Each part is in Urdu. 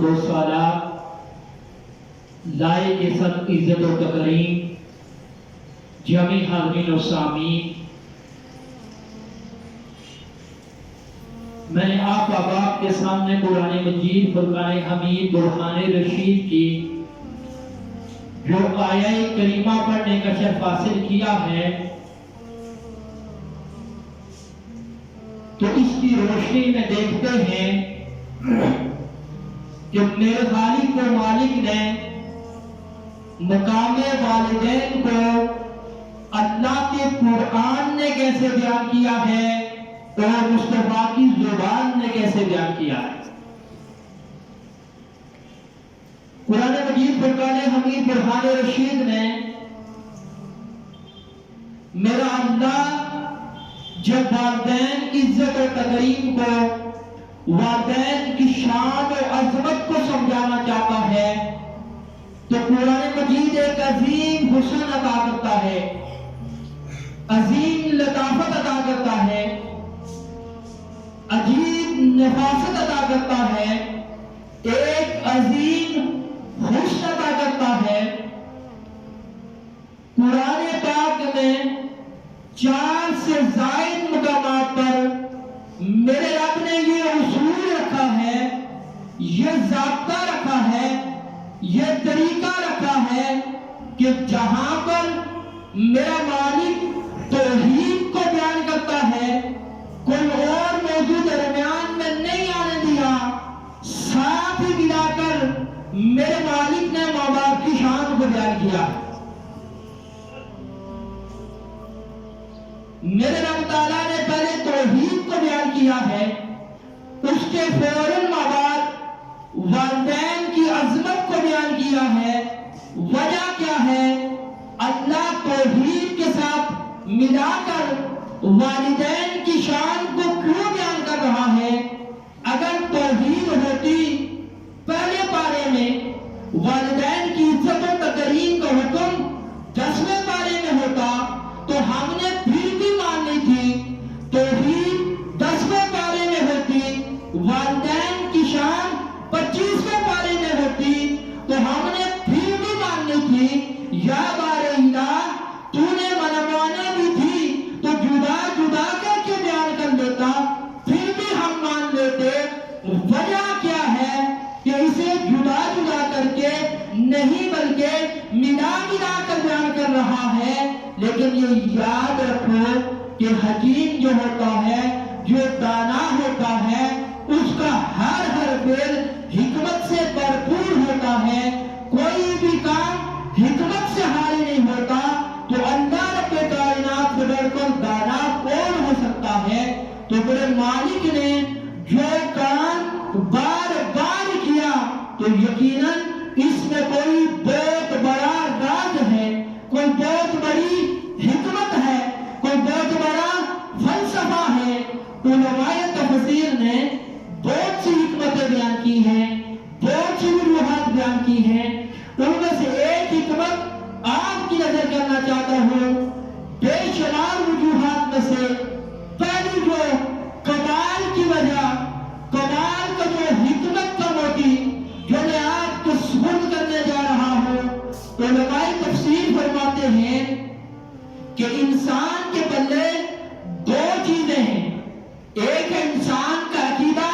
درود و سلام لائق سب عزت و تکریم جمی حاضرین و سامعین، میں نے آپ احباب کے سامنے قرآن مجید فرقان حمید برہان رشید کی جو آیہ کریمہ پڑھنے کا شرف حاصل کیا ہے، تو اس کی روشنی میں دیکھتے ہیں کہ میرے خالق و مالک نے مقام والدین کو اللہ کے قرآن نے کیسے بیان کیا ہے اور مصطفیٰ کی زبان نے کیسے بیان کیا ہے۔ قرآن مجید فرقان حمید برہان رشید نے میرا اللہ جب والدین کی عزت و تکریم کو، والدین کی شان و عظمت کو سمجھانا چاہتا ہے تو قرآن مجید ایک عظیم حسن عطا کرتا ہے، عظیم لطافت عطا کرتا ہے، عجیب نفاست عطا کرتا ہے، ایک عظیم حسن عطا کرتا ہے۔ قرآن پاک میں 4 سے زائد مقامات پر میرے رب نے یہ اصول رکھا ہے، یہ ضابطہ رکھا ہے، یہ طریقہ رکھا ہے کہ جہاں پر میرا مالک توحید کو بیان کرتا ہے، کوئی اور موضوع درمیان میں نہیں آنے دیا، ساتھ ہی ملا کر میرے مالک نے ماں باپ کی شان کو بیان کیا۔ میرے رب تعالیٰ نے پہلے توحید کو بیان کیا ہے، اس کے فوراً بعد والدین کی عظمت کو بیان کیا ہے۔ وجہ کیا ہے؟ اللہ توحید کے ساتھ ملا کر والدین کی شان کو کیوں بیان کر رہا ہے؟ اگر توحید ہوتی پہلے پارے میں، والدین کی عزت و تکریم کا حکم 10ویں پارے میں ہوتا تو ہم نے پھر بھی ماننی تھی۔ توحید 10ویں پارے میں ہوتی، والدین کی شان 25ویں پارے میں ہوتی تو ہم نے پھر بھی ماننی تھی۔ یا بار الہ، تو نے منوانا بھی تھی تو جدا جدا کر کے بیان کر دیتا، پھر بھی ہم مان لیتے۔ وجہ کیا ہے کہ اسے جدا جدا کر کے نہیں بلکہ ملا ملا کر بیان کر رہا ہے۔ لیکن یہ یاد رکھو کہ حکیم جو ہوتا ہے، جو دانا ہوتا ہے، اس کا ہر فعل حکمت سے بھرپور ہوتا ہے۔ کوئی بھی کام حکمت سے خالی نہیں ہوتا۔ تو اللہ رب کائنات سے بڑھ کر دانا کون ہو سکتا ہے؟ تو میرے مالک نے جو کام بار بار کیا تو یقیناً اس میں کوئی بہت بڑا راز ہے، کوئی بہت بڑی حکمت ہے، کوئی بہت بڑا فلسفہ ہے۔ علماء تفسیر نے بہت سی حکمتیں بیان کی ہیں، بہت سی وجوہات بیان کی ہیں۔ ان میں سے ایک حکمت آپ کی نظر کرنا چاہتا ہوں۔ بے شمار وجوہات میں سے پہلی جو کمال کی وجہ، کمال کا جو حکمت کا موتی جو میں آپ کو سپرد کرنے جا رہا ہوں، علماء تفسیر فرماتے ہیں کہ انسان کے پلے 2 چیزیں ہیں، ایک ہے انسان کا عقیدہ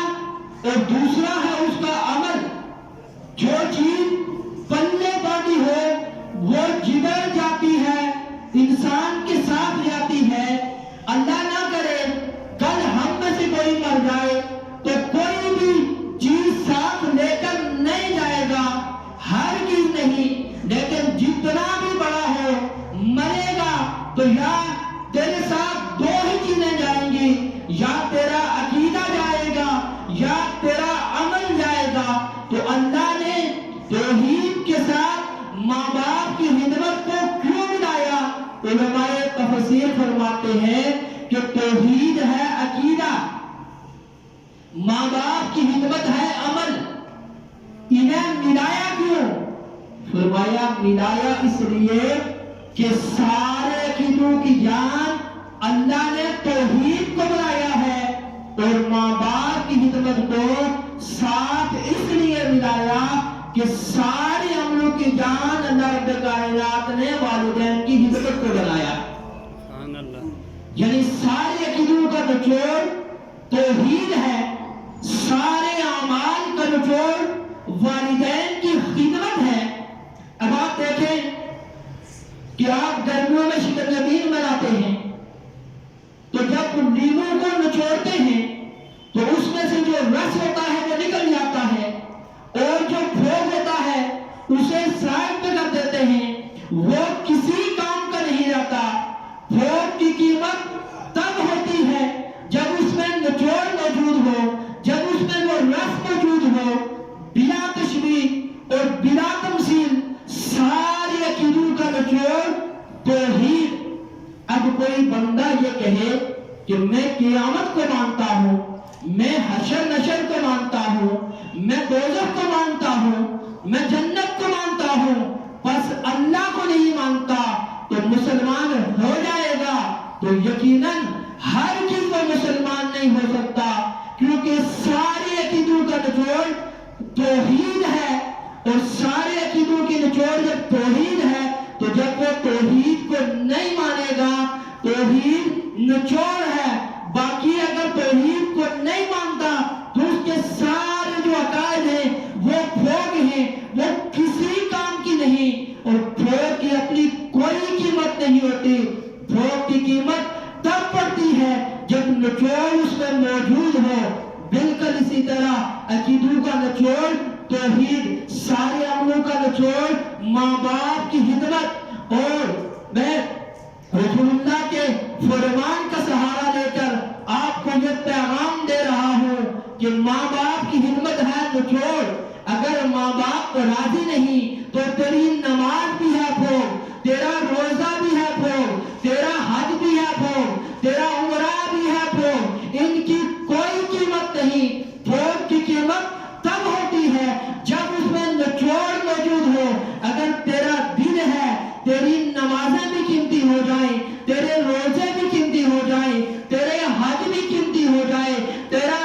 اور دوسرا ہے اس کا عمل۔ جو چیز پلے باندھی ہو وہ جدھر جاتی ہے انسان کے ساتھ جاتی ہے۔ اللہ نہ کرے کل ہم میں سے کوئی مر جائے تو کوئی بھی چیز ساتھ لے کر نہیں جائے گا، ہر چیز نہیں، لیکن جتنا بھی بڑا ہو مرے گا تو یا تیرے ساتھ 2 ہی چیزیں جائیں گی، یا تیرا عقیدہ جائے گا یا تیرا عمل جائے گا۔ تو اللہ نے توحید کے ساتھ ماں باپ کی خدمت کو کیوں ملایا؟ علماء تفسیر فرماتے ہیں کہ توحید ہے عقیدہ، ماں باپ کی خدمت ہے عمل، انہیں ملایا کیوں؟ فرمایا ملایا اس لیے کہ سارے عقیدوں کی جان اللہ نے توحید کو بنایا ہے اور ماں باپ کی خدمت کو ساتھ اس لیے ملایا کہ سارے عملوں کی جان اللہ رب کائنات نے والدین کی خدمت کو بنایا. یعنی سارے عقیدوں کا نچوڑ توحید ہے، سارے اعمال کا نچوڑ والدین کی خدمت ہے. اب آپ دیکھیں کہ آپ گرمیوں میں شکرنبین بناتے ہیں تو جب لیموں کو نچوڑتے ہیں تو اس میں سے جو رس ہوتا ہے وہ نکل جاتا ہے اور جو پھوگ ہوتا ہے اسے سائڈ پہ کر دیتے ہیں، وہ کسی کام کا نہیں رہتا. پھوگ کی قیمت تب ہوتی ہے جب اس میں نچوڑ موجود ہو، جب اس میں وہ رس موجود ہو، بلا تشبیہ اور بلا تمثیل سارے عقیدوں کا نچوڑ توحید. اب کوئی بندہ یہ کہے کہ میں قیامت کو مانتا ہوں، میں حشر نشر کو مانتا ہوں، میں دوزخ کو مانتا ہوں، میں جنت کو مانتا ہوں، بس اللہ کو نہیں مانتا، تو مسلمان ہو جائے گا؟ تو یقیناً ہر چیز وہ مسلمان نہیں ہو سکتا، کیونکہ سارے عقیدوں کا نچوڑ توحید ہے. اور سارے عقیدوں کی نچوڑ جب توحید ہے تو جب وہ توحید کو نہیں مانے گا، توحید نچوڑ ہے. باقی اگر توحید کو نہیں مانتا تو اس کے سارے جو عقائد ہیں وہ پھوگ ہیں، وہ کسی کام کی نہیں. اور پھوگ کی اپنی کوئی قیمت نہیں ہوتی. پھوگ کی قیمت تب پڑتی ہے جب نچوڑ اس میں موجود ہو. بالکل اسی طرح عقیدوں کا نچوڑ توحید، سارے عملوں کا نچوڑ ماں باپ کی خدمت. اور میں رسول اللہ کے فرمان کا سہارا لے کر آپ کو یہ پیغام دے رہا ہوں کہ ماں باپ کی خدمت ہے نچوڑ. اگر ماں باپ راضی نہیں تو تیری نماز بھی ہے پھوگ، تیرا روزہ بھی ہے پھوگ، تیرا حج بھی ہے پھوگ، تیرا عمرہ بھی ہے پھوگ. ان کی کوئی قیمت نہیں. پھوگ کی قیمت تب ہوتی ہے جب اس میں نچوڑ موجود ہو. اگر تیرا دل ہے، تیری نمازیں بھی قیمتی ہو جائیں، تیرے روزے بھی قیمتی ہو جائیں، تیرے حج بھی قیمتی ہو جائے، تیرا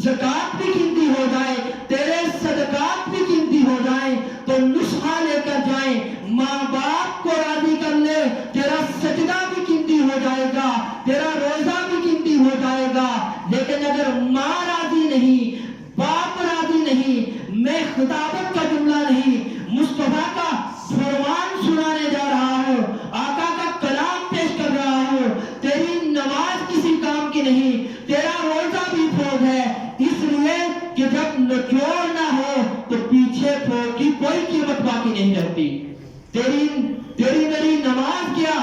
زکوٰۃ بھی قیمتی ہو جائے، تیرے صدقات بھی قیمتی ہو جائیں، تو نسخہ لے کر جائیں، ماں باپ کو راضی کر لے، تیرا سجدہ بھی قیمتی ہو جائے گا، تیرا روزہ بھی قیمتی ہو جائے گا. لیکن اگر ماں راضی نہیں، باپ راضی نہیں، میں خطابت کا جملہ نہیں، مصطفیٰ کا فرمان سنانے جا رہا ہوں، آقا کا کلام پیش کر رہا ہوں، تیری نماز کسی کام کی نہیں، تیرا روزہ بھی پھوگ ہے. اس لیے کہ جب نچوڑ نہ ہو تو پیچھے پھوگ کی کوئی قیمت باقی نہیں رہتی. تیری میری نماز کیا؟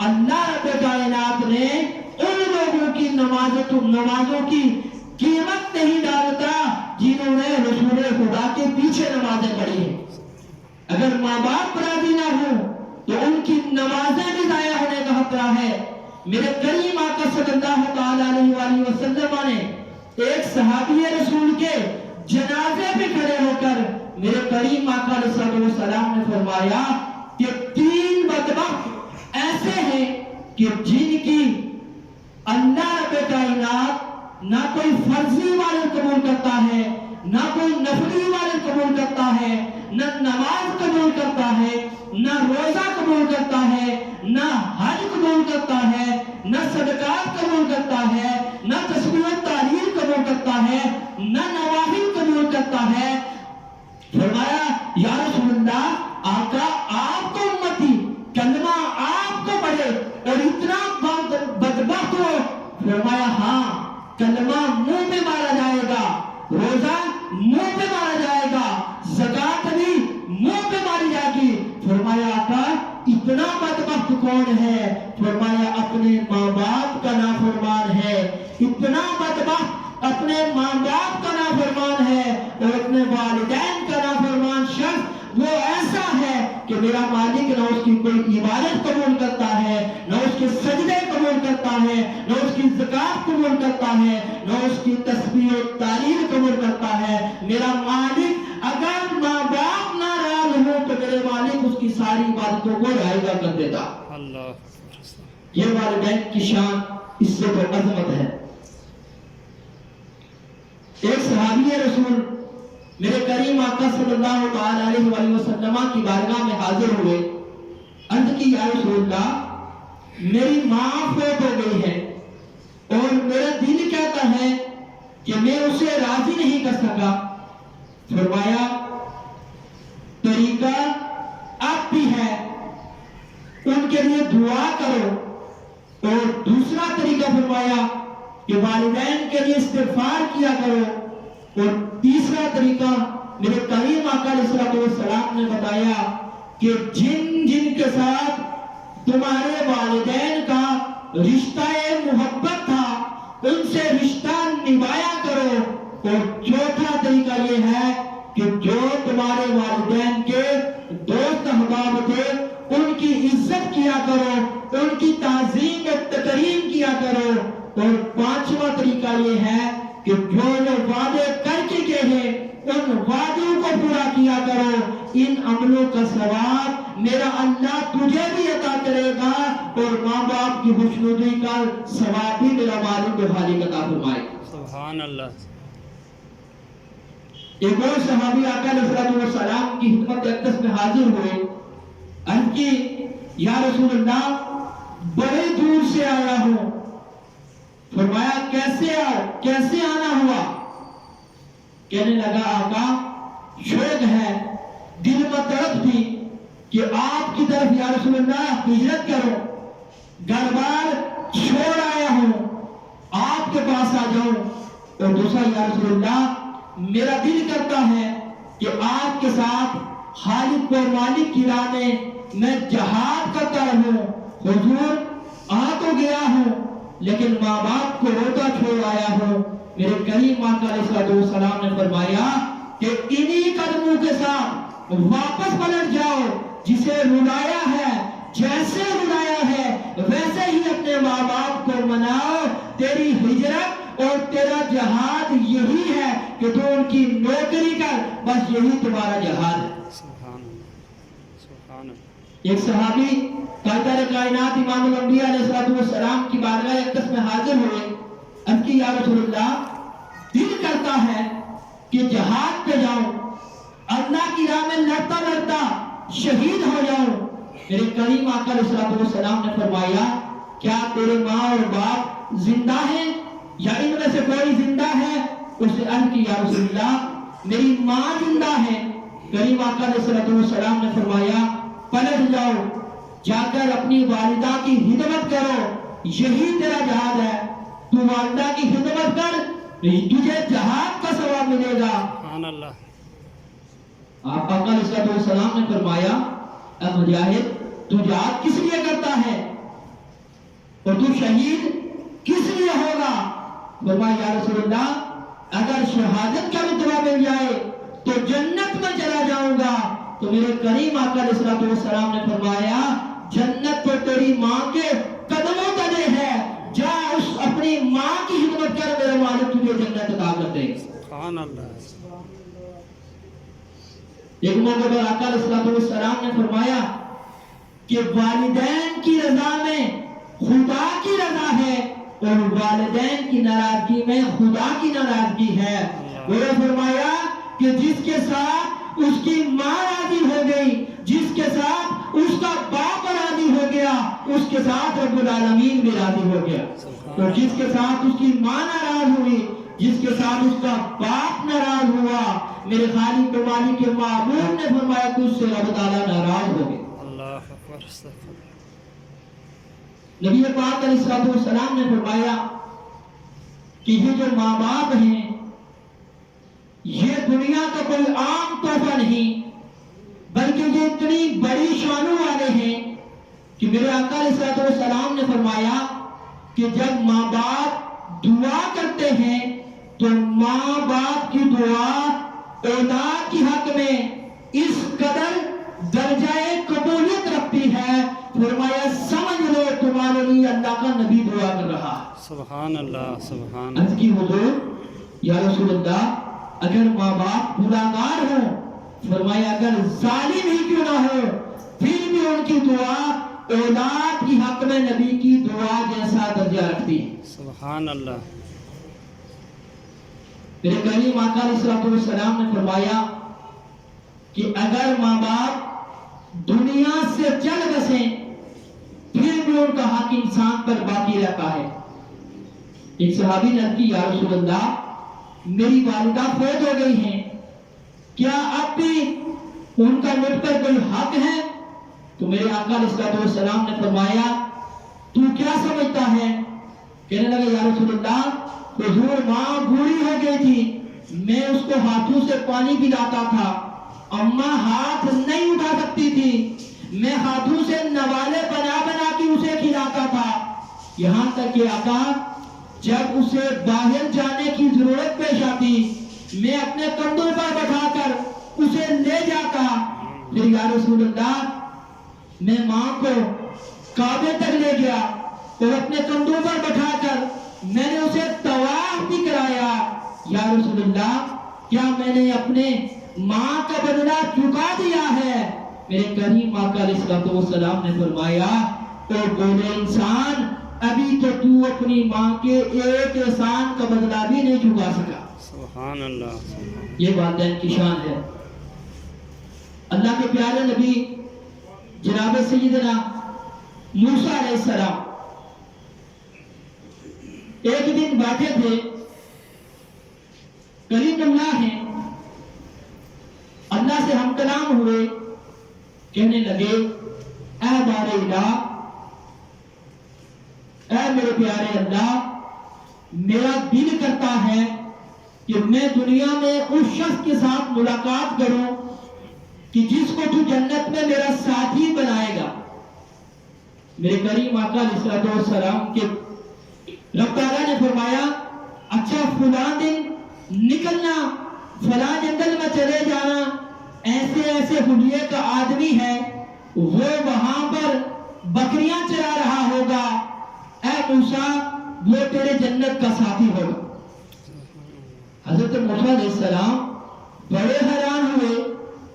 اللہ رب کائنات نے ان لوگوں کی نمازوں کی قیمت نہیں ڈالتا جنہوں نے رسول خدا کے پیچھے نمازیں پڑھی ہیں. اگر ماں باپ راضی نہ ہوں تو ان کی نمازیں بھی ضائع ہونے کا خطرہ ہے. میرے کریم آقا صلی اللہ تعالی علیہ وآلہ وسلم نے ایک صحابی رسول کے جنازے پہ کھڑے ہو کر میرے کریم آقا علیہ السلام نے فرمایا کہ 3 بدبخت ایسے ہیں کہ جن کی اللہ رب کائنات نہ کوئی فرضی عبادت قبول کرتا ہے، نہ کوئی نفلی عبادت قبول کرتا ہے، نہ نماز قبول کرتا ہے، نہ روزہ قبول کرتا ہے، نہ حج قبول کرتا ہے، نہ صدقات قبول کرتا ہے، نہ تسبیح و تحلیل قبول کرتا ہے، نہ نوافل قبول کرتا ہے. فرمایا یا رسول اللہ، آقا آپ کو امتی کلمہ آپ کو پڑھے اور اتنا بدبخت ہو؟ فرمایا ہاں، کلمہ منہ پہ مارا جائے گا، روزہ منہ پہ مارا جائے گا، زکوٰۃ بھی منہ پہ ماری جائے گی. فرمایا آقا اتنا بدبخت کون ہے؟ فرمایا اپنے ماں باپ کا نافرمان ہے. اتنا بدبخت اپنے ماں باپ کا نافرمان ہے اور اپنے والدین کا نافرمان شخص وہ ایسا ہے کہ میرا مالک نہ اس کی کوئی عبادت قبول کرتا ہے، نہ اس کے سجدے قبول کرتا ہے، نہ اس کی زکوٰۃ قبول کرتا ہے، نہ اس کی تسبیح و تحلیل قبول کرتا ہے. میرا مالک اگر ماں باپ ناراض ہو تو میرے مالک اس کی ساری عبادتوں کو رائگاں کر دیتا. یہ والدین کی شان، اس سے تو عظمت ہے. ایک صحابی رسول میرے کریم آقا صلی اللہ تعالی علیہ وآلہ وسلم کی بارگاہ میں حاضر ہوئے. عرض کی یا رسول اللہ میری ماں فوت ہو گئی ہے اور میرا دل کہتا ہے کہ میں اسے راضی نہیں کر سکا. فرمایا طریقہ اب بھی ہے, ان کے لیے دعا کرو. اور دوسرا طریقہ فرمایا کہ والدین کے لیے استغفار کیا کرو. اور تیسرا طریقہ میرے کریم آقا علیہ السلام نے بتایا کہ جن جن کے ساتھ تمہارے والدین کا رشتہ محبت تھا ان سے رشتہ نبھایا کرو. اور چوتھا طریقہ یہ ہے کہ جو تمہارے والدین کے دوست احباب تھے ان کی عزت کیا کرو, ان کی تعظیم و تکریم کیا کرو. اور پانچواں طریقہ یہ ہے کہ جو وعدے کر کے گئے ان وعدوں کو پورا کیا کرو. ان عملوں کا ثواب میرا اللہ تجھے بھی عطا کرے گا اور ماں باپ کی خوشنودی کا ثواب بھی میرا مالک و خالق عطا فرمائے. سبحان اللہ. ایک اور صحابی آقا علیہ السلام کی خدمت اقدس میں حاضر ہوئے. عرض کی یا رسول اللہ بڑے دور سے آیا ہوں. فرمایا کیسے آنا ہوا؟ کہنے لگا آقا شوق ہے, دل میں تڑپ تھی کہ آپ کی طرف یا رسول اللہ ہجرت کرو, گھر بار چھوڑ آیا ہوں, آپ کے پاس آ جاؤں. اور دوسرا یا رسول اللہ میرا دل کرتا ہے کہ آپ کے ساتھ خالق و مالک کی راہ میں جہاد کرتا رہوں. حضور آ تو گیا ہوں لیکن ماں باپ کو روتا چھوڑ آیا ہوں. میرے کریم آقا علیہ السلام نے فرمایا کہ انہی قدموں کے ساتھ واپس پلٹ جاؤ. جسے رلایا ہے, جیسے رلایا ہے ویسے ہی اپنے ماں باپ کو مناؤ. تیری ہجرت اور تیرا جہاد یہی ہے کہ تو ان کی نوکری کر, بس یہی تمہارا جہاد ہے. سبحان اللہ. سبحان اللہ. ایک صحابی قائدہ کائنات امام الانبیاء علیہ السلام کی بارگاہ اقدس میں حاضر ہوئے. عرض کی یا رسول اللہ دل کرتا ہے کہ جہاد پہ جاؤں, اللہ کی راہ میں لڑتا لڑتا شہید ہو جاؤں. میرے کریم آقا علیہ السلام نے فرمایا کیا تیرے ماں اور باپ زندہ ہیں یا ان میں سے کوئی زندہ ہے؟ اس نے عرض کی یا رسول اللہ میری ماں زندہ ہے. کریم آقا علیہ السلام نے فرمایا پلٹ جاؤ, جا کر اپنی والدہ کی خدمت کرو, یہی تیرا جہاد ہے. تو والدہ کی خدمت کر, تجھے جہاد کا ثواب ملے گا. سبحان اللہ. آپ آقا علیہ السلام نے فرمایا اے مجاہد تو جہاد کس لیے کرتا ہے اور تو شہید کس لیے ہوگا؟ فرمایا یا رسول اللہ اگر شہادت کا رتبہ مل جائے تو جنت میں چلا جاؤں گا. تو میرے کریم آقا علیہ السلام نے فرمایا جنت تو تیری ماں کے قدموں تلے ہے, جا اس اپنی ماں کی خدمت کر, میرے مالک تجھے جنت عطا کر دے. سبحان اللہ. ایک موقع پر آقا علیہ السلام نے فرمایا کہ والدین کی رضا میں خدا کی رضا ہے اور والدین کی ناراضگی میں خدا کی ناراضگی ہے. اور فرمایا کہ جس کے ساتھ اس کی ماں راضی ہو گئی, جس کے ساتھ اس کا باپ راضی ہو گیا, اس کے ساتھ رب العالمین بھی راضی ہو گیا. تو جس کے ساتھ اس کی ماں ناراض ہوئی, جس کے ساتھ اس کا باپ ناراض ہوا, میرے خالق و مالک کے معبود نے فرمایا کہ اس سے رب تعالیٰ ناراض ہو گئے. اللہ اکبر. نبی پاک علیہ السلام نے فرمایا کہ یہ جو ماں باپ ہیں یہ دنیا کا کوئی عام تحفہ نہیں بلکہ یہ اتنی بڑی شانوں والے ہیں کہ میرے آقا علیہ السلام نے فرمایا کہ جب ماں باپ دعا کرتے ہیں تو ماں باپ کی دعا اولاد کی حق میں اس قدر درجہ قبولیت رکھتی ہے, فرمایا سمجھ لو تمہارے لیے اللہ کا نبی دعا کر رہا. سبحان اللہ. سبحان عرض کی حضور یا رسول اللہ اگر ماں باپ گناہگار ہوں, فرمایا اگر ظالم ہی کیوں نہ ہو پھر بھی ان کی دعا اولاد کی حق میں نبی کی دعا جیسا درجہ رکھتی ہے. سبحان اللہ. میرے کریم آقا علیہ السلام نے فرمایا کہ اگر ماں باپ دنیا سے چل بسیں پھر بھی ان کا حق انسان پر باقی رہتا ہے۔ ایک صحابی نے عرض کی یا رسول اللہ میری والدہ فوت ہو گئی ہیں، کیا اب بھی ان کا مجھ پر کوئی حق ہے؟ تو میرے آقا علیہ السلام نے فرمایا تو کیا سمجھتا ہے؟ کہنے لگا یا رسول اللہ حضور ماں بوڑھی ہو گئی تھی، میں اس کو ہاتھوں سے پانی پلاتا تھا، اماں ہاتھ نہیں اٹھا سکتی تھی، میں ہاتھوں سے نوالے بنا بنا کے اسے کھلاتا تھا، یہاں تک کہ آقا جب اسے باہر جانے کی ضرورت پیش آتی میں اپنے کندھوں پر بٹھا کر اسے لے جاتا۔ پھر یا رسول اللہ میں ماں کو کعبے تک لے گیا اور اپنے کندھوں پر بٹھا کر میں نے اسے طواف بھی کرایا، یا رسول اللہ کیا میں نے اپنے ماں کا بدلہ چکا دیا ہے؟ میرے کریم آقا علیہ السلام نے فرمایا تو بولے انسان ابھی تو اپنی ماں کے ایک احسان کا بدلہ بھی نہیں چکا سکا۔ سبحان اللہ۔ یہ والدین کی شان ہے۔ اللہ کے پیارے نبی جناب سیدنا موسیٰ علیہ السلام ایک دن بیٹھے تھے، کلیم اللہ ہیں، اللہ سے ہم کلام ہوئے، کہنے لگے اے بارے الہ، اے میرے پیارے اللہ، میرا دل کرتا ہے کہ میں دنیا میں اس شخص کے ساتھ ملاقات کروں کہ جس کو تو جنت میں میرا ساتھی بنائے گا۔ میرے کریم آقا علیہ السلام کے رب تعالیٰ نے فرمایا اچھا فلاں دن نکلنا، فلاں جنگل میں چلے جانا، ایسے ایسے حلیے کا آدمی ہے وہ وہاں پر بکریاں چرا رہا ہوگا، اے موسیٰ وہ تیرے جنت کا ساتھی ہوگا۔ حضرت موسیٰ علیہ السلام بڑے حیران ہوئے،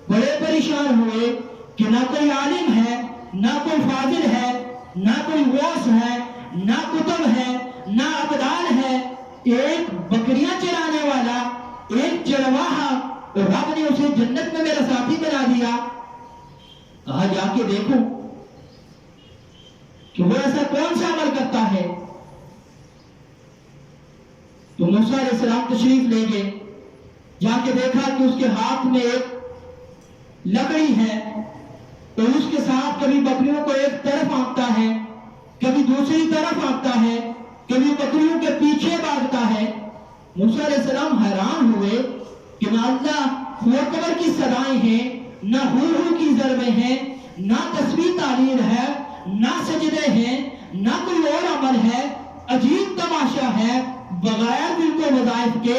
بڑے پریشان ہوئے کہ نہ کوئی عالم ہے، نہ کوئی فاضل ہے، نہ کوئی غوث ہے، نہ کتب ہے، نہ ابدال ہے، ایک بکریاں چرانے والا، ایک چرواہا، رب نے اسے جنت میں میرا ساتھی بنا دیا۔ کہا جا کے دیکھو کہ وہ ایسا کون سا عمل کرتا ہے۔ تو موسیٰ علیہ السلام تشریف لے گئے، جا کے دیکھا کہ اس کے ہاتھ میں ایک لکڑی ہے اور اس کے ساتھ کبھی بکریوں کو ایک طرف آنکتا ہے، کبھی دوسری طرف آنکتا ہے، کبھی بکریوں کے پیچھے بھاگتا ہے۔ موسیٰ علیہ السلام حیران ہوئے کہ نہ اللہ اکبر کی صدائیں ہیں، نہ ہو کی ضربیں ہیں، نہ تسبیح تعلیم ہے، نہ سجدے ہیں، نہ کوئی اور عمل ہے، عجیب تماشا ہے۔ بغیر دل کو وظائف کے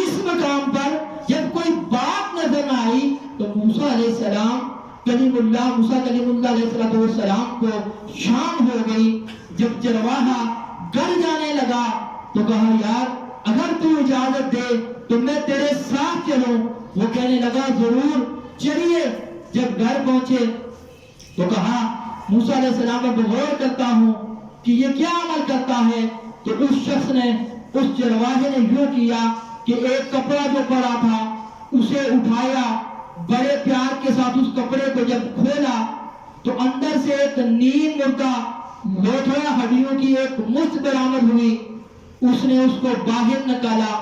اس مقام پر جب کوئی بات نظر نہ آئی تو موسیٰ علیہ السلام کلیم اللہ علیہ السلام کو شام ہو گئی۔ جب چرواہا گھر جانے لگا تو کہا یار اگر تو اجازت دے تو میں تیرے ساتھ چلوں۔ وہ کہنے لگا ضرور چلیے۔ جب گھر پہنچے تو کہا موسیٰ علیہ السلام میں غور کرتا ہوں کہ یہ کیا عمل کرتا ہے۔ تو اس شخص نے، اس چرواہے نے یوں کیا کہ ایک کپڑا جو پڑا تھا اسے اٹھایا، بڑے پیار کے ساتھ اس کپڑے کو جب کھولا تو اندر سے ایک نیم مردہ لوتھڑا ہڈیوں کی ایک مشت برآمد ہوئی۔ اس نے اس کو باہر نکالا،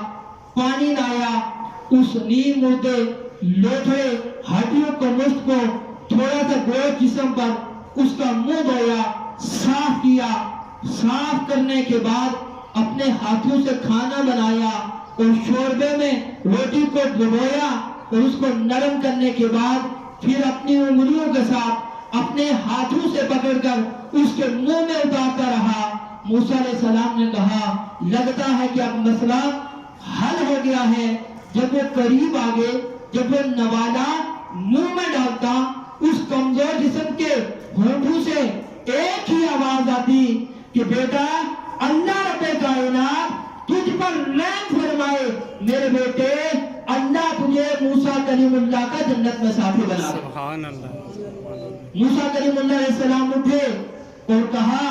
پانی لایا، اس نیم مردے لوتھڑے ہڈیوں کو مشت کو تھوڑا سا گوشت جسم پر اس کا منہ دھویا، صاف کیا۔ صاف کرنے کے بعد اپنے ہاتھوں سے کھانا بنایا اور شوربے میں روٹی کو ڈبویا اور اس کو نرم کرنے کے بعد پھر اپنی انگلیوں کے ساتھ اپنے ہاتھوں سے پکڑ کر اس کے منہ میں اتارتا رہا۔ موسیٰ علیہ السلام نے کہا لگتا ہے کہ اب مسئلہ حل ہو گیا ہے۔ جب وہ قریب آگے، جب وہ نوالا منہ میں ڈالتا، اس کمزور جسم کے ہونٹوں سے ایک ہی آواز آتی کہ بیٹا اللہ رب کائنات تجھ پر رحم فرمائے، میرے بیٹے اللہ تجھے موسیٰ کلیم اللہ کا جنت میں ساتھی بنا دے۔ سبحان اللہ۔ موسیٰ کلیم اللہ علیہ السلام اٹھے اور کہا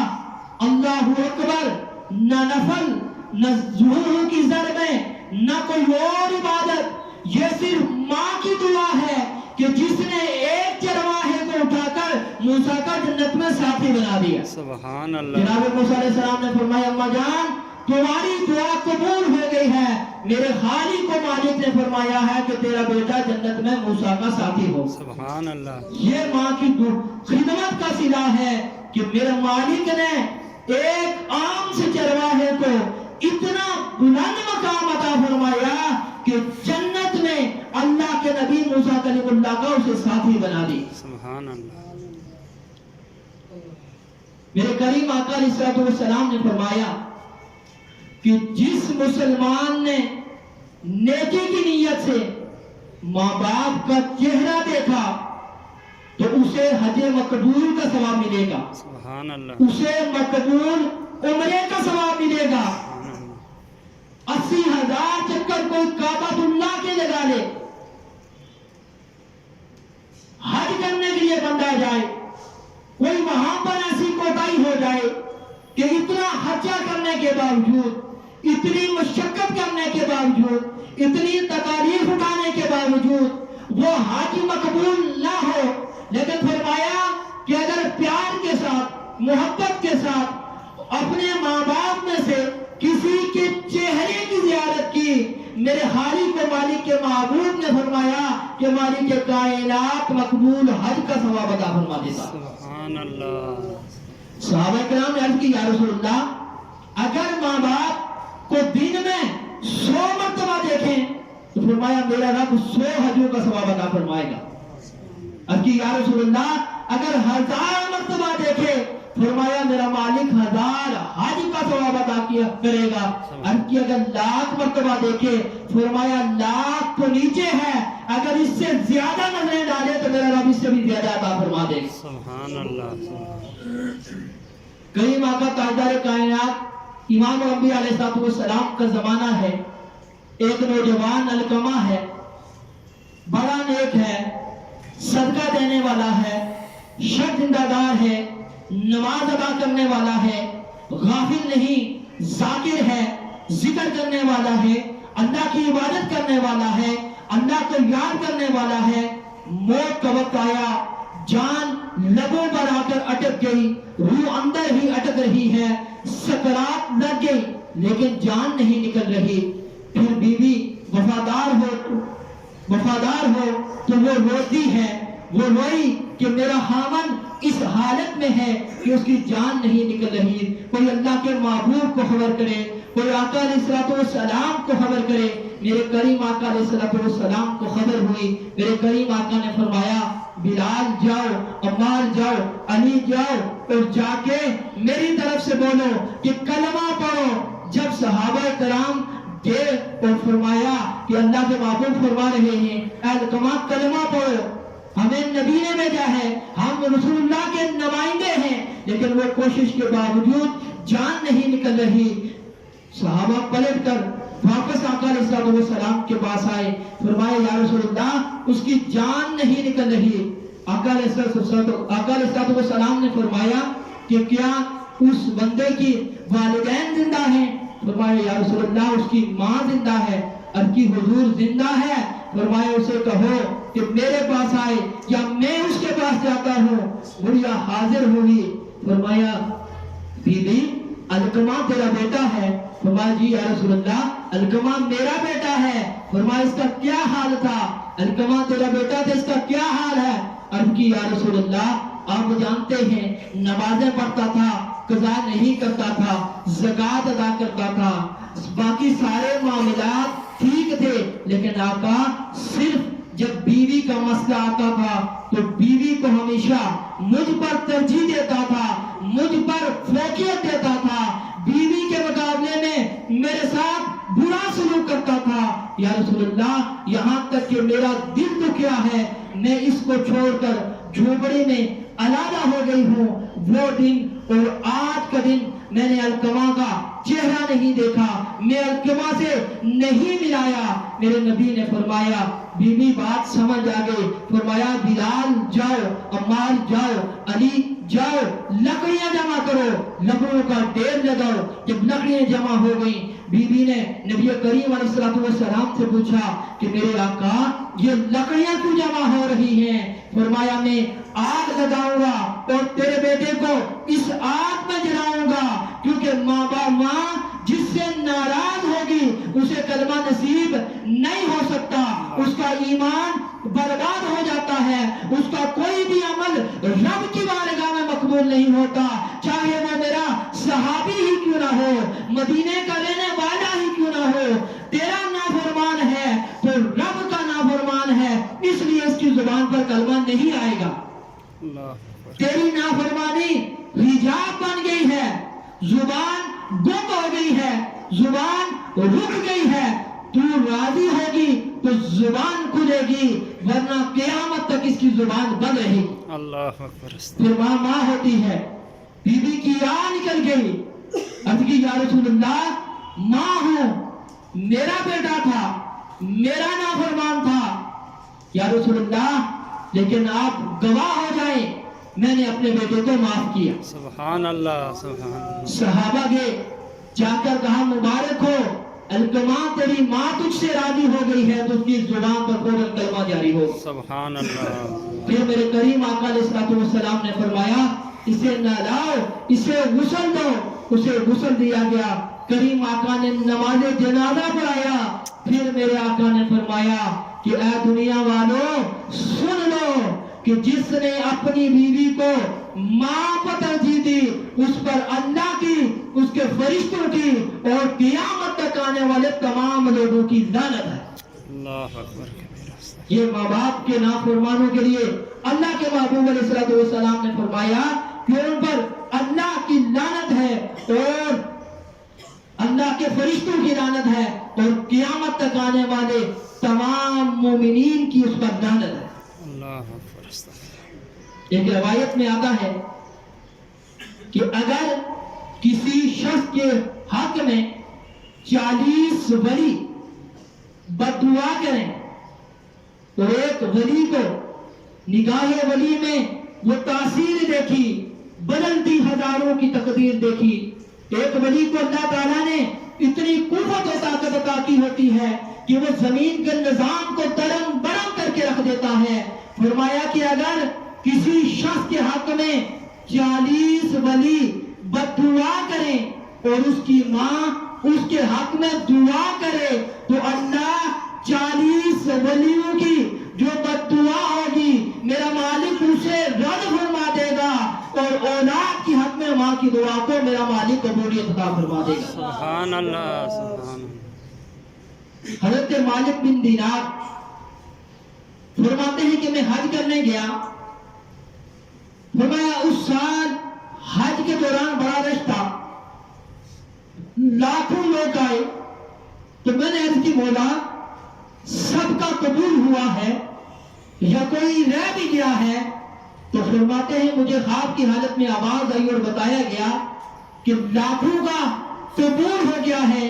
اللہ اکبر، نہ نفل نہ ظہور کی ضربیں نہ کوئی اور عبادت، یہ صرف ماں کی دعا ہے کہ جس نے ایک چرواہے کو اٹھا کر موسیٰ کا جنت میں ساتھی بنا دیا۔ سبحان اللہ۔ جناب موسیٰ علیہ السلام نے فرمایا اماں جان تمہاری دعا قبول ہو گئی ہے، میرے خالق و مالک نے فرمایا ہے کہ تیرا بیٹا جنت میں موسیٰ کا ساتھی ہو۔ سبحان اللہ۔ یہ ماں کی خدمت کا صلہ ہے کہ میرے مالک نے ایک عام سے چرواہے کو اتنا بلند مقام عطا فرمایا کہ جنت میں اللہ کے نبی موسیٰ کلیم اللہ کا اسے ساتھی بنا دی۔ سبحان اللہ۔ میرے کریم آقا علیہ السلام نے فرمایا کہ جس مسلمان نے نیکی کی نیت سے ماں باپ کا چہرہ دیکھا تو اسے حج مقبول کا ثواب ملے گا، سبحان اللہ۔ اسے مقبول عمرے کا ثواب ملے گا۔ 80,000 چکر کوئی کعبۃ اللہ کے لگا لے، حج کرنے کے لیے بندہ جائے، کوئی وہاں پر ایسی کوتاہی ہو جائے کہ اتنا خرچہ کرنے کے باوجود، اتنی مشقت کرنے کے باوجود، اتنی تکالیف اٹھانے کے باوجود وہ حج مقبول نہ ہو، لیکن فرمایا کہ اگر پیار کے ساتھ، محبت کے ساتھ اپنے ماں باپ میں سے کسی کے چہرے کی زیارت کی، میرے خالق و مالک کے معبود نے فرمایا کہ مالک کائنات مقبول حج کا ثواب عطا فرما دیتا۔ سبحان اللہ۔ صحابہ کرام نے عرض کی یا رسول اللہ اگر ماں باپ کو دن میں 100 مرتبہ دیکھیں تو فرمایا میرا رب 100 حجوں کا ثواب عطا فرمائے گا۔ عرض کی یا رسول اللہ اگر 1000 مرتبہ دیکھے فرمایا میرا مالک 1000 حج کا ثواب عطا کیا کرے گا۔ عرض کی اگر 1,00,000 مرتبہ دیکھے فرمایا 1,00,000 تو نیچے ہے، اگر اس سے زیادہ نظریں ڈالے تو میرا رب اس سے بھی زیادہ عطا فرما دے گا۔ سبحان اللہ۔ کریم آقا تاجدار کائنات امام انبیاء علیہ السلام کا زمانہ ہے، ایک نوجوان علقمہ ہے، بڑا نیک ہے، صدقہ دینے والا ہے، شب زندہ دار ہے، نماز ادا کرنے والا ہے، غافل نہیں، ذاکر ہے، ذکر کرنے والا ہے، اللہ کی عبادت کرنے والا ہے، اللہ کو یاد کرنے والا ہے۔ موت کا وقت آیا، جان لبوں پر آ کر اٹک گئی، روح اندر ہی اٹک رہی ہے، سکرات لگ گئی لیکن جان نہیں نکل رہی۔ پھر بیوی وفادار ہو تو وہ روتی ہے، وہ روئی کہ میرا خاوند اس حالت میں ہے کہ اس کی جان نہیں نکل رہی۔ کوئی اللہ کے محبوب کو خبر کرے، کوئی آقا علیہ السلام کو خبر کرے۔ میرے کریم آقا علیہ السلام کو خبر ہوئی، میرے کریم آقا نے فرمایا بلال جاؤ، عمار جاؤ، علی جاؤ اور جا کے میری طرف سے بولو کہ کلمہ پڑھو۔ جب صحابہ کرام گئے اور فرمایا کہ اللہ کے محبوب فرما رہے ہیں اے علقمہ کلمہ پڑھو، ہمیں نبی نے بھیجا ہے، ہم رسول اللہ کے نمائندے ہیں، لیکن وہ کوشش کے باوجود جان نہیں نکل رہی۔ صحابہ پلٹ کر واپس آقا علیہ السلام کے پاس آئے، فرمایا یا رسول اللہ اس کی جان نہیں نکل رہی۔ آقا علیہ السلام نے فرمایا کہ کیا اس بندے کی والدین زندہ ہیں؟ فرمایا یا رسول اللہ اس کی ماں زندہ ہے۔ عرض کی حضور زندہ ہے؟ فرمایا اسے کہو کہ میرے پاس آئے یا میں اس کے پاس جاتا ہوں۔ بڑھیا حاضر ہوئی، فرمایا بی بی علقمہ تیرا بیٹا ہے؟ فرمایا جی یا رسول اللہ علقمہ میرا بیٹا ہے۔ فرمایا اس کا کیا حال تھا؟ علقمہ تیرا بیٹا تھا، اس کا کیا حال ہے؟ عرض کی یا رسول اللہ آپ جانتے ہیں نمازیں پڑھتا تھا، قضا نہیں کرتا تھا، زکوٰۃ ادا کرتا تھا، باقی سارے معاملات ٹھیک تھے، لیکن آقا صرف جب بیوی کا مسئلہ آتا تھا تو بیوی کو ہمیشہ مجھ پر ترجیح دیتا تھا، مجھ پر فوقیت دیتا تھا، بیوی کے مقابلے میں میرے ساتھ برا سلوک کرتا تھا۔ یا رسول اللہ یہاں تک کہ میرا دل تو کیا ہے، میں اس کو چھوڑ کر جھوپڑی میں علیحدہ ہو گئی ہوں۔ وہ دن اور آج کا دن میں نے علقمہ کا چہرہ نہیں دیکھا، میں علقمہ سے نہیں ملایا۔ میرے نبی نے فرمایا بی بی بات سمجھ آ گئی، فرمایا بلال جاؤ، عمار جاؤ، علی جاؤ، لکڑیاں جمع کرو، لکڑیوں کا ڈھیر لگاؤ۔ جب لکڑیاں جمع ہو گئیں، بی بی نے نبی کریم علیہ السلام سے پوچھا کہ میرے آقا یہ لکڑیاں کیوں جمع ہو رہی ہیں؟ فرمایا میں آگ لگاؤں گا اور تیرے بیٹے کو اس آگ میں جلاؤں گا، کیونکہ ماں جس سے ناراض ہوگی اسے کلمہ نصیب نہیں ہو سکتا، اس کا ایمان برباد ہو جاتا ہے، اس کا کوئی بھی عمل رب کی بارگاہ میں مقبول نہیں ہوتا، چاہے وہ میرا صحابی ہی کیوں نہ ہو، مدینے کا رہنے والا ہی کیوں نہ ہو۔ تیرا نافرمان ہے تو رب کا نافرمان ہے، اس لیے اس کی زبان پر کلمہ نہیں آئے گا۔ تیری نافرمانی حجاب بن گئی ہے، زبان گم ہو گئی ہے، زبان رک گئی ہے، تو راضی ہوگی تو زبان کھلے گی، ورنہ قیامت تک اس کی زبان بند رہے گی۔ اللہ اکبر۔ پھر ماں ہوتی ہے، بی بی کی راہ نکل گئی، عرض کی یا رسول اللہ ماں ہوں، میرا بیٹا تھا، میرا نافرمان تھا، یا رسول اللہ لیکن آپ گواہ ہو جائیں میں نے اپنے بیٹے کو معاف کیا۔ سبحان اللہ، سبحان اللہ۔ صحابہ گئے، جا کر کہا مبارک ہو الکما تیری ماں تجھ سے راضی ہو گئی ہے، تو اس کی زبان پر فوراً کلمہ جاری ہو۔ سبحان اللہ۔ پھر میرے کریم آقا علیہ السلام نے فرمایا اسے نہلاؤ، اسے غسل دو، اسے غسل دیا گیا، کریم آقا نے نماز جنازہ پڑھایا، پھر میرے آقا نے فرمایا کہ اے دنیا والو سن لو کہ جس نے اپنی بیوی کو ماں پر ترجیح دی اس پر اللہ کی، اس کے فرشتوں کی اور قیامت تک آنے والے تمام لوگوں کی لعنت ہے۔ اللہ اکبر۔ یہ ماں باپ کے نافرمانوں کے لیے اللہ کے محبوب علیہ السلام نے فرمایا کہ ان پر اللہ کی لعنت ہے اور اللہ کے فرشتوں کی لعنت ہے اور قیامت تک آنے والے تمام مومنین کی اس پر لعنت ہے۔ اللہ اکبر۔ ایک روایت میں آتا ہے کہ اگر کسی شخص کے حق میں 40 ولی بد دعا کریں تو ایک ولی کو نگاہ ولی میں وہ تاثیر دیکھی، بدلتی ہزاروں کی تقدیر دیکھی۔ ایک ولی کو اللہ تعالیٰ نے اتنی قوت و طاقت عطا کی ہوتی ہے کہ وہ زمین کے نظام کو درم برم کر کے رکھ دیتا ہے۔ فرمایا کہ اگر کسی شخص کے حق میں 40 ولی بد دعا کریں اور اس کی ماں اس کے حق میں دعا کرے تو اللہ 40 ولیوں کی جو بد دعا ہوگی میرا مالک اسے رد فرما دے گا اور اولاد کی حق میں ماں کی دعا کو میرا مالک قبولیت عطا فرما دے گا۔ سبحان اللہ، سبحان اللہ۔ حضرت مالک بن دینار فرماتے ہیں کہ میں حج کرنے گیا، فرمایا اس سال حج کے دوران بڑا رش تھا، لاکھوں لوگ آئے، تو میں نے عرض کی مولا سب کا قبول ہوا ہے یا کوئی رہ بھی گیا ہے؟ تو فرماتے ہیں مجھے خواب کی حالت میں آواز آئی اور بتایا گیا کہ لاکھوں کا قبول ہو گیا ہے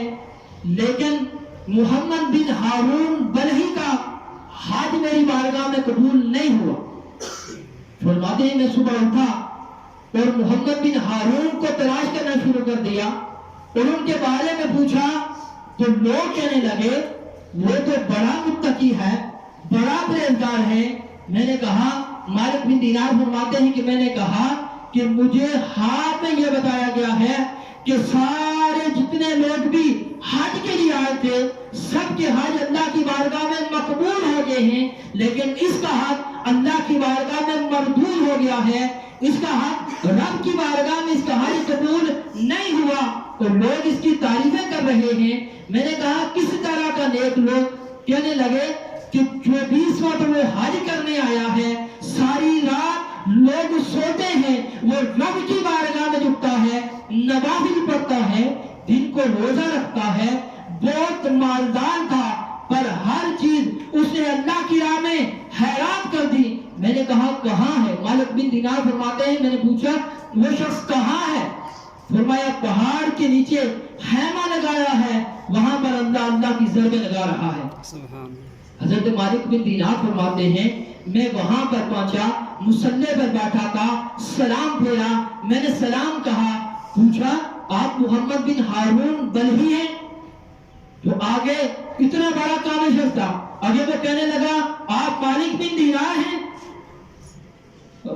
لیکن محمد بن ہارون بلہی کا حج میری بارگاہ میں قبول نہیں ہوا۔ فرماتے ہیں میں صبح اٹھا اور محمد بن ہارون کو تلاش کرنا شروع کر دیا اور ان کے بارے میں پوچھا تو لوگ کہنے لگے وہ تو بڑا متقی ہے، بڑا پرہیزگار ہے۔ میں نے کہا مالک بن دینار فرماتے ہیں کہ میں نے کہا کہ مجھے خواب میں یہ بتایا گیا ہے کہ سارے جتنے لوگ بھی حج کے لیے آئے تھے سب کے حج اللہ کی بارگاہ میں مقبول ہو گئے ہیں، لیکن اس کا حج اللہ کی بارگاہ میں مردود ہو گیا ہے، اس کا حج رب کی بارگاہ میں اس کا حج قبول نہیں ہوا، تو لوگ اس کی تعریفیں کر رہے ہیں۔ میں نے کہا کس طرح کا نیک لوگ؟ کہنے لگے کہ جو 20واں تو وہ حج کرنے آیا ہے، ساری رات لوگ سوتے ہیں، وہ رب کی بارگاہ میں جھکتا ہے، نوافل پڑھتا ہے، دن کو روزہ رکھتا ہے، بہت مالدار تھا پر ہر چیز اس نے اللہ کی راہ میں حیران کر دی۔ میں نے کہا کہاں ہے؟ مالک بن دینار فرماتے ہیں میں نے پوچھا وہ شخص کہاں ہے؟ فرمایا پہاڑ کے نیچے خیمہ لگایا ہے، وہاں پر اللہ کی ضربیں لگا رہا ہے۔ سبحان حضرت مالک بن دینار فرماتے ہیں میں وہاں پر پہنچا، مصلی پر بیٹھا تھا، سلام پھیرا، میں نے سلام کہا، پوچھا آپ محمد بن ہارون بلہی ہیں؟ تو آگے اتنا بڑا کام شخص تھا، آگے وہ کہنے لگا آپ مالک بن دینار ہیں؟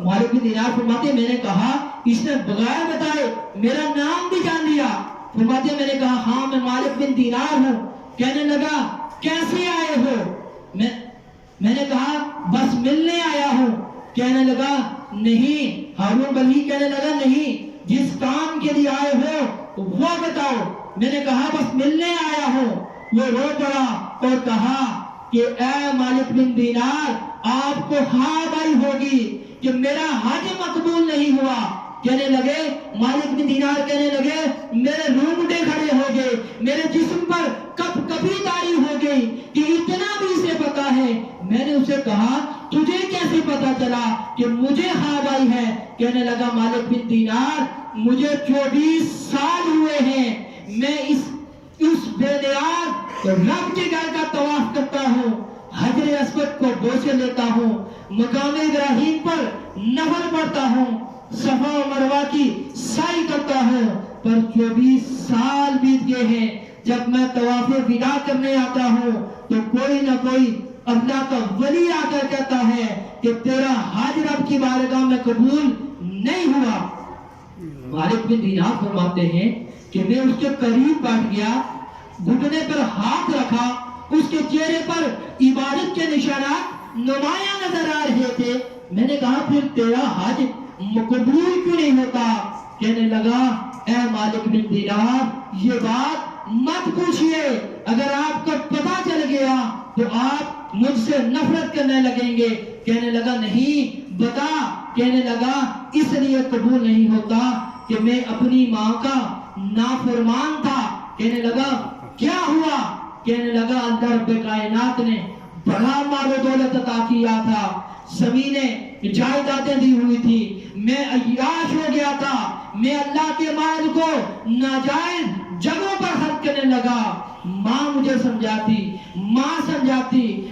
مالک بن دینار فرماتے میں نے کہا اس نے بغیر بتائے میرا نام بھی جان لیا۔ فرماتے میں نے کہا ہاں میں مالک بن دینار ہوں۔ کہنے لگا کیسے آئے ہو؟ میں نے کہا بس ملنے آیا ہوں۔ کہنے لگا نہیں، ہارون بلحی کہنے لگا نہیں، جس کام کے لیے آئے ہو وہ بتاؤ۔ میں نے کہا بس ملنے آیا ہوں۔ وہ رو پڑا اور کہا کہ اے مالک بن دینار آپ کو ہار آئی ہوگی کہ میرا حج مقبول نہیں ہوا۔ کہنے لگے مالک بن دینار کہنے لگے میرے رونگٹے کھڑے ہو گئے، میرے جسم پر کپ کپی تاری ہو گئی کہ اتنا بھی اسے پتا ہے۔ میں نے اسے کہا تجھے کیسے پتا چلا کہ مجھے ہار آئی ہے؟ کہنے لگا مالک بن دینار مجھے 24 سال ہوئے ہیں، میں اس بے نیاز رب کے گھر کا طواف کرتا ہوں، حجر اسود کو بوسے لیتا ہوں، مقام ابراہیم پر نفل پڑھتا ہوں، صفا و مروہ کی سعی کرتا ہوں، پر 24 سال بیت گئے ہیں۔ جب میں طواف وداع کرنے آتا ہوں تو کوئی نہ کوئی اللہ کا ولی آ کر کہتا ہے کہ تیرا حج رب کی بارگاہ میں قبول نہیں ہوا۔ مالک بن دینار فرماتے ہیں کہ میں اس کے قریب بیٹھ گیا، گھٹنے پر ہاتھ رکھا، اس کے چہرے پر عبادت کے نشانات نمایاں نظر آ رہے تھے۔ میں نے کہا پھر تیرا حج قبول کیوں نہیں ہوتا؟ کہنے لگا اے مالک بن دینار یہ بات مت پوچھئے، اگر آپ کو پتا چل گیا تو آپ مجھ سے نفرت کرنے لگیں گے۔ کہنے لگا نہیں بتا۔ کہنے لگا اس لیے قبول نہیں ہوتا کہ میں اپنی ماں کا نافرمان تھا۔ کہنے لگا کیا ہوا؟ کہنے لگا اللہ رب کائنات نے بڑا مال و دولت عطا کیا تھا، زمینیں جائیدادیں دی ہوئی تھی، میں عیاش ہو گیا تھا، میں اللہ کے مال کو ناجائز جگہوں پر خرچ کرنے لگا۔ ماں مجھے سمجھاتی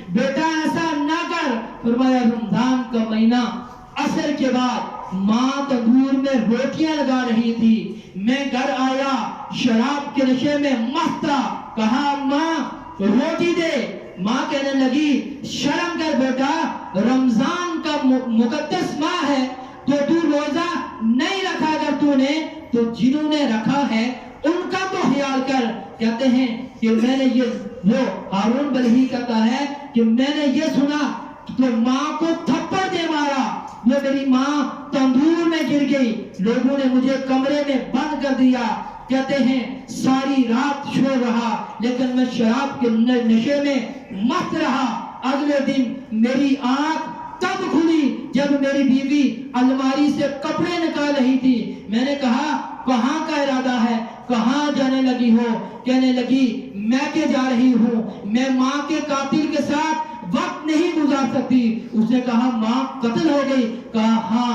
بیٹا ایسا نہ کر۔ فرمایا رمضان کا مہینہ عصر کے بعد ماں تندور میں روٹیاں لگا رہی تھی، میں گھر آیا شراب کے نشے میں مست تھا، کہا ماں روٹی دے۔ ماں کہنے لگی شرم کر بیٹا، رمضان کا مقدس ماہ ہے تو روزہ نہیں رکھا، اگر تو نے تو جنہوں نے رکھا ہے ان کا تو خیال کر۔ کہتے ہیں کہ میں نے وہ ہارون بلحی کہتا ہے کہ میں نے یہ سنا کہ ماں کو تھپڑ دے مارا، وہ میری ماں تندور میں گر گئی، لوگوں نے مجھے کمرے میں بند کر دیا۔ کہتے ہیں ساری رات شور رہا لیکن میں شراب کے نشے میں مست رہا۔ اگلے دن میری آنکھ تب کھلی جب میری بیوی الماری سے کپڑے نکال رہی تھی۔ میں نے کہا کہاں کا ارادہ ہے، کہاں جانے لگی ہو؟ کہنے لگی میں کہ جا رہی ہوں، میں ماں کے قاتل کے ساتھ وقت نہیں گزار سکتی۔ اس نے کہا ماں قتل ہو گئی؟ کہا ہاں،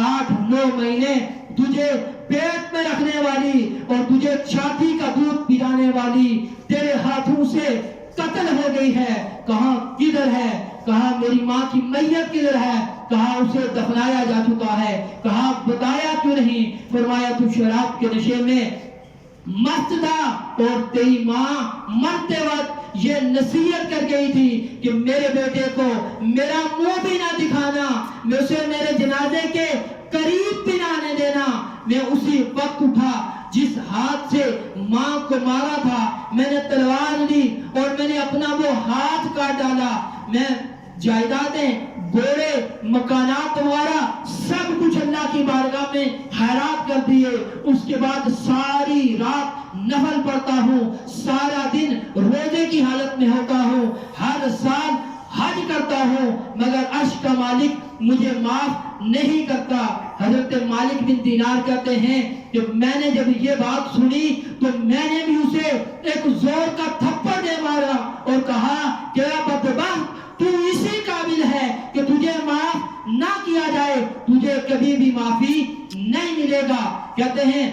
8-9 مہینے تجھے پیٹ میں رکھنے والی اور تجھے چھاتی کا دودھ پلانے والی تیرے ہاتھوں سے قتل ہو گئی ہے۔ کہاں کدھر ہے؟ کہا میری ماں کی میت کدھر ہے؟ کہا اسے دفنایا جا چکا ہے۔ کہا بتایا کیوں نہیں؟ فرمایا تو شراب کے نشے میں مست تھا اور تیری ماں مرتے وقت یہ نصیحت کر گئی تھی کہ میرے بیٹے کو میرا منہ بھی نہ دکھانا، میں اسے میرے جنازے کے قریب بھی نہ آنے دینا۔ میں اسی وقت اٹھا جس ہاتھ سے ماں کو مارا تھا، میں نے تلوار لی اور میں نے اپنا وہ ہاتھ کاٹ ڈالا۔ میں جائیدادیں، گھوڑے، مکانات وغیرہ سب کچھ اللہ کی بارگاہ میں خیرات کر دیے۔ اس کے بعد ساری رات نفل پڑھتا ہوں، سارا دن روزے کی حالت میں ہوتا ہوں، ہر سال حج کرتا ہوں، مگر عرش کا مالک مجھے معاف نہیں کرتا۔ حضرت مالک بن دینار کہتے ہیں کہ میں نے جب یہ بات سنی تو میں نے بھی اسے ایک زور کا تھپڑ دے مارا اور کہا کہ اے بدبخت، تو اسی قابل ہے کہ تجھے معاف نہ کیا جائے، تجھے کبھی بھی معافی نہیں ملے گا۔ کہتے ہیں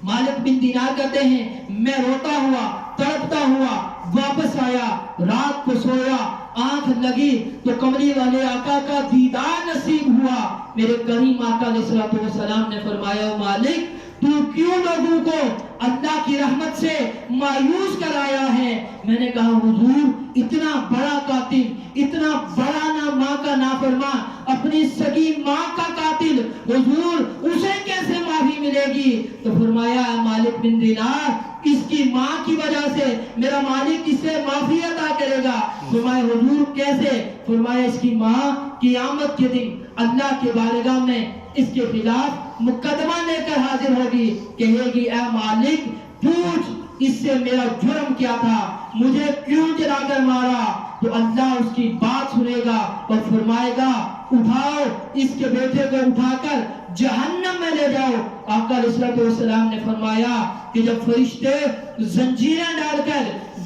مالک بن دینار کہتے ہیں میں روتا ہوا تڑپتا ہوا واپس آیا، رات کو سویا، آنکھ لگی تو کملی والے آقا کا دیدار نصیب ہوا۔ میرے کریم آقا علیہ السلام نے فرمایا مالک تو کیوں لوگوں کو اللہ کی رحمت سے مایوس کرایا ہے۔ میں نے کہا حضور اتنا بڑا قاتل، اتنا بڑا ماں کا نافرمان، اپنی سگی ماں کا قاتل، حضور اسے کیسے معافی ملے گی؟ تو فرمایا مالک بن دینار اس کی ماں کی وجہ سے میرا مالک اس سے معافی عطا کرے گا۔ فرمایا حضور کیسے؟ فرمایا اس کی ماں قیامت کے دن اللہ کے بارگاہ میں اس کے خلاف مقدمہ لے کر حاضر ہوگی، کہے گی اے مالک پوچھ اس سے میرا جرم کیا تھا، مجھے کیوں جلا کر مارا؟ تو اللہ اس کی بات سنے گا اور فرمائے گا اٹھاؤ اس کے بیٹے کو، اٹھا کر جہنم میں لے جاؤ۔ آقا علیہ السلام نے فرمایا کہ جب فرشتے زنجیریں ڈال کر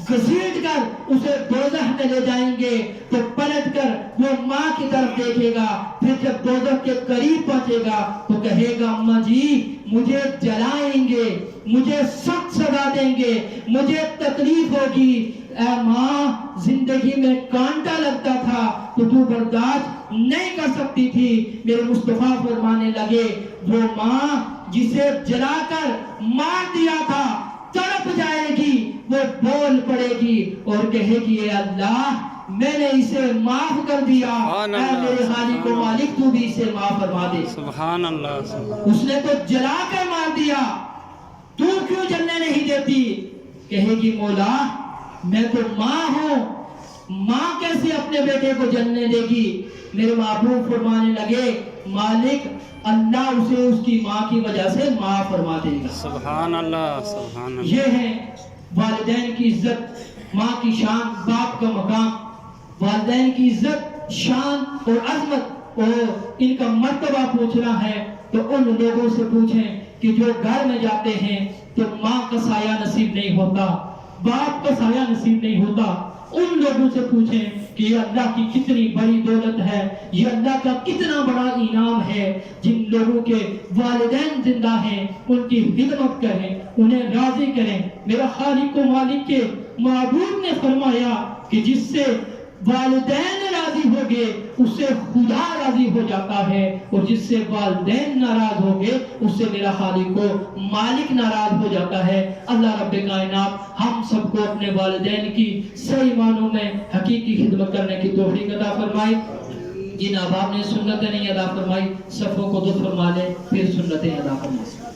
گھسیٹ کر اسے دوزخ میں لے جائیں گے تو پلٹ کر وہ ماں کی طرف دیکھے گا، پھر جب دوزخ کے قریب پہنچے گا تو کہے گا اماں جی مجھے جلائیں گے، مجھے سخت سزا دیں گے، مجھے تکلیف ہوگی۔ اے ماں زندگی میں کانٹا لگتا تھا تو تو برداشت نہیں کر سکتی تھی۔ میرے مصطفیٰ فرمانے لگے وہ ماں جسے جلا کر مار دیا تھا تڑپ جائے گی، وہ بول پڑے گی اور کہے گی اے اللہ میں نے اسے معاف کر دیا، اے میرے خالق و مالک تو بھی اسے معاف فرما دے۔ سبحان اللہ۔ اس نے تو جلا کر مار دیا، تو کیوں جلنے نہیں دیتی؟ کہے گی مولا میں تو ماں ہوں، ماں کیسے اپنے بیٹے کو جلنے دے گی؟ میرے محبوب فرمانے لگے مالک اللہ اسے اس کی ماں کی وجہ سے معاف فرما دے گا۔ سبحان اللہ، سبحان اللہ۔ یہ ہے والدین کی عزت، ماں کی شان، باپ کا مقام۔ والدین کی عزت، شان اور عظمت اور ان کا مرتبہ پوچھنا ہے تو ان لوگوں سے پوچھیں کہ جو گھر میں جاتے ہیں تو ماں کا سایہ نصیب نہیں ہوتا، باپ کا سایہ نصیب نہیں ہوتا۔ ان لوگوں سے پوچھیں کہ یہ اللہ کی کتنی بڑی دولت ہے، یہ اللہ کا کتنا بڑا انعام ہے۔ جن لوگوں کے والدین زندہ ہیں ان کی خدمت کریں، انہیں راضی کریں۔ میرا خالق و مالک کے معبود نے فرمایا کہ جس سے والدین راضی ہو گئے اس سے خدا راضی ہو جاتا ہے، اور جس سے والدین ناراض ہو گئے اس سے میرا خالق و مالک ناراض ہو جاتا ہے۔ اللہ رب کائنات ہم سب کو اپنے والدین کی صحیح معنوں میں حقیقی خدمت کرنے کی توفیق عطا فرمائے۔ جن احباب نے سنتیں نہیں ادا فرمائی صفوں کو دو فرما لے، پھر سنتیں ادا فرمائے۔